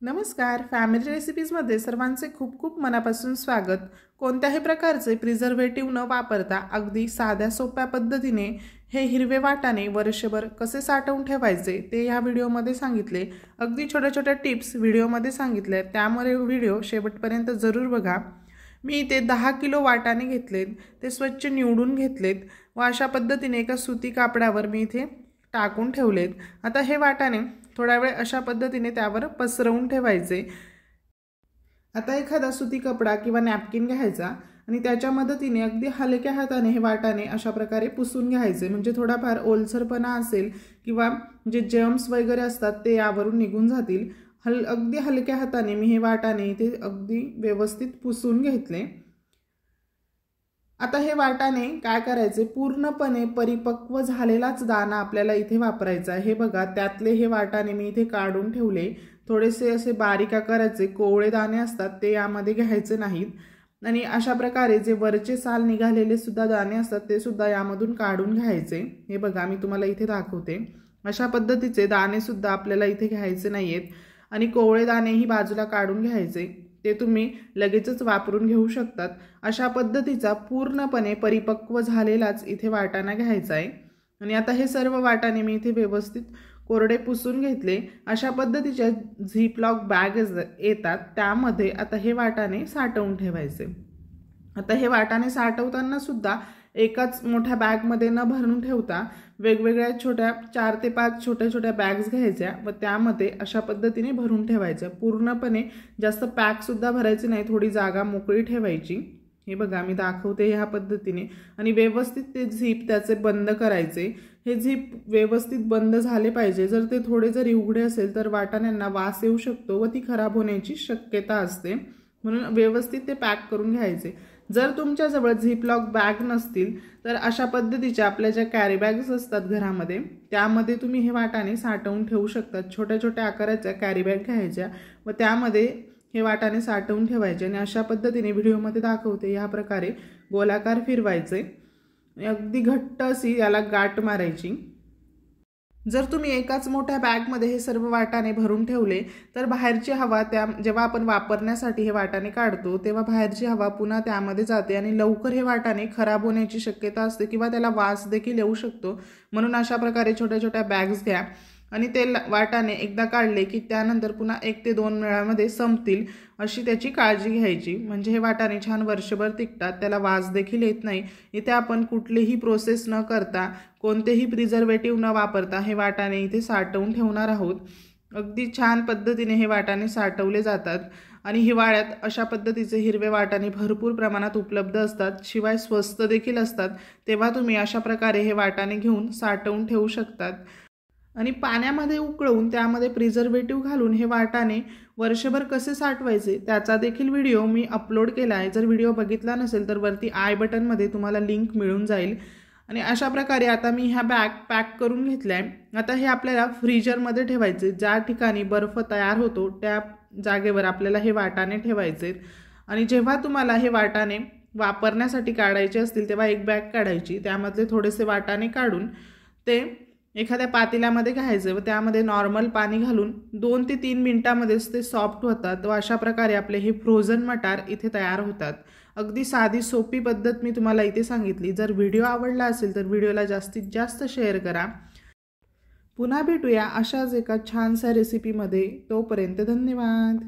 नमस्कार. फॅमिली रेसिपीजमध्ये सर्वांचे खूप खूप मनापासून स्वागत. कोणत्याही प्रकारचे प्रिझर्वेटिव्ह न वापरता अगदी साध्या सोप्या पद्धतीने हे हिरवे वाटाणे वर्षभर कसे साठवून ठेवायचे ते या व्हिडिओमध्ये सांगितले. अगदी छोट्या छोट्या टिप्स व्हिडिओमध्ये सांगितले, त्यामुळे व्हिडिओ शेवटपर्यंत जरूर बघा. मी इथे 10 किलो वाटाणे घेतलेत, ते स्वच्छ निवडून घेतलेत व अशा पद्धतीने एका सुती कापडावर मी इथे टाकून ठेवलेत. आता हे वाटाणे थोडा वेळ अशा पद्धतीने त्यावर पसरवून ठेवायचे. आता एखादा सुती कपडा किंवा नॅपकिन घ्यायचा आणि त्याच्या मदतीने अगदी हलक्या हाताने हे वाटाणे अशा प्रकारे पुसून घ्यायचे, म्हणजे थोडाफार ओलसरपणा असेल किंवा जे जर्म्स वगैरे असतात ते यावरून निघून जातील. अगदी हलक्या हाताने मी हे वाटाणे इथे अगदी व्यवस्थित पुसून घेतले. आता हे वाटाणे काय करायचे, पूर्णपणे परिपक्व झालेलाच दाणा आपल्याला इथे वापरायचा आहे. हे बघा, त्यातले हे वाटाणे मी इथे काढून ठेवले. थोडेसे असे बारीक आकाराचे कोवळे दाणे असतात ते यामध्ये घ्यायचे नाहीत आणि अशा प्रकारे जे वरचे साल निघालेले सुद्धा दाणे असतात ते सुद्धा यामधून काढून घ्यायचे. हे बघा, मी तुम्हाला इथे दाखवते. अशा पद्धतीचे दाणे सुद्धा आपल्याला इथे घ्यायचे नाहीयेत आणि कोवळे दाणेही बाजूला काढून घ्यायचे. ते तुम्ही लगेचच वापरून घेऊ शकतात. अशा पद्धतीचा पूर्णपणे परिपक्व झालेलाच इथे वाटाणा घ्यायचा आहे. आणि आता हे सर्व वाटाणे मी इथे व्यवस्थित कोरडे पुसून घेतले. अशा पद्धतीच्या झिपलॉक बॅग येतात, त्यामध्ये आता हे वाटाणे साठवून ठेवायचे. आता हे वाटाणे साठवताना सुद्धा एकाच मोठ्या बॅगमध्ये न भरून ठेवता वेगवेगळ्या छोट्या 4 ते 5 छोट्या छोट्या बॅग्स घ्यायच्या व त्यामध्ये अशा पद्धतीने भरून ठेवायच्या. पूर्णपणे जास्त पॅक सुद्धा भरायचे नाही, थोडी जागा मोकळी ठेवायची. हे बघा, मी दाखवते ह्या पद्धतीने आणि व्यवस्थित ते झिप त्याचे बंद करायचे. हे झिप व्यवस्थित बंद झाले पाहिजे. जर ते थोडे जरी उघडे असेल तर वाटाण्यांना वास येऊ शकतो व ती खराब होण्याची शक्यता असते, म्हणून व्यवस्थित ते पॅक करून घ्यायचे. जर तुमच्याजवळ झिपलॉक बॅग नसतील तर अशा पद्धतीच्या आपल्या ज्या कॅरी बॅग्स असतात घरामध्ये त्यामध्ये तुम्ही हे वाटाणे साठवून ठेवू शकतात. छोट्या छोट्या आकाराच्या कॅरी बॅग घ्यायच्या व त्यामध्ये हे वाटाणे साठवून ठेवायचे आणि अशा पद्धतीने व्हिडिओमध्ये दाखवते या प्रकारे गोलाकार फिरवायचे. अगदी घट्ट अशी याला गाठ मारायची. जर तुम्ही एकाच मोठ्या बॅगमध्ये हे सर्व वाटाणे भरून ठेवले तर बाहेरची हवा जेव्हा आपण वापरण्यासाठी हे वाटाणे काढतो तेव्हा बाहेरची हवा पुन्हा त्यामध्ये जाते आणि लवकर हे वाटाणे खराब होण्याची शक्यता असते किंवा त्याला वास देखील येऊ शकतो. म्हणून अशा प्रकारे छोट्या छोट्या बॅग्स घ्या आणि ते वाटाणे एकदा काढले की त्यानंतर पुन्हा 1 ते 2 वेळामध्ये संपतील अशी त्याची काळजी घ्यायची, म्हणजे हे वाटाणे छान वर्षभर टिकतात, त्याला वास देखील येत नाही. इथे आपण कुठलीही प्रोसेस न करता, कोणतेही प्रिझर्वेटिव्ह न वापरता हे वाटाणे इथे साठवून ठेवणार आहोत. अगदी छान पद्धतीने हे वाटाणे साठवले जातात आणि हिवाळ्यात अशा पद्धतीचे हिरवे वाटाणे भरपूर प्रमाणात उपलब्ध असतात, शिवाय स्वस्त देखील असतात. तेव्हा तुम्ही अशा प्रकारे हे वाटाणे घेऊन साठवून ठेवू शकतात आणि पाण्यामध्ये उकळवून त्यामध्ये प्रिझर्वेटिव्ह घालून हे वाटाणे वर्षभर कसे साठवायचे त्याचा देखील व्हिडिओ मी अपलोड केला आहे. जर व्हिडिओ बघितला नसेल तर वरती आय बटनमध्ये तुम्हाला लिंक मिळून जाईल. आणि अशा प्रकारे आता मी ह्या बॅग पॅक करून घेतल्या आहे. आता हे आपल्याला फ्रीजरमध्ये ठेवायचे. ज्या ठिकाणी बर्फ तयार होतो त्या जागेवर आपल्याला हे वाटाणे ठेवायचे आणि जेव्हा तुम्हाला हे वाटाणे वापरण्यासाठी काढायचे असतील तेव्हा एक बॅग काढायची, त्यामधले थोडेसे वाटाणे काढून ते एखाद्या पातेल्यामध्ये घ्यायचे व त्यामध्ये नॉर्मल पाणी घालून 2 ते 3 मिनिटांमध्येच ते सॉफ्ट होतात व अशा प्रकारे आपले हे फ्रोझन मटार इथे तयार होतात. अगदी साधी सोपी पद्धत मी तुम्हाला इथे सांगितली. जर व्हिडिओ आवडला असेल तर व्हिडिओला जास्तीत जास्त शेअर करा. पुन्हा भेटूया अशाच एका छानशा रेसिपीमध्ये. तोपर्यंत धन्यवाद.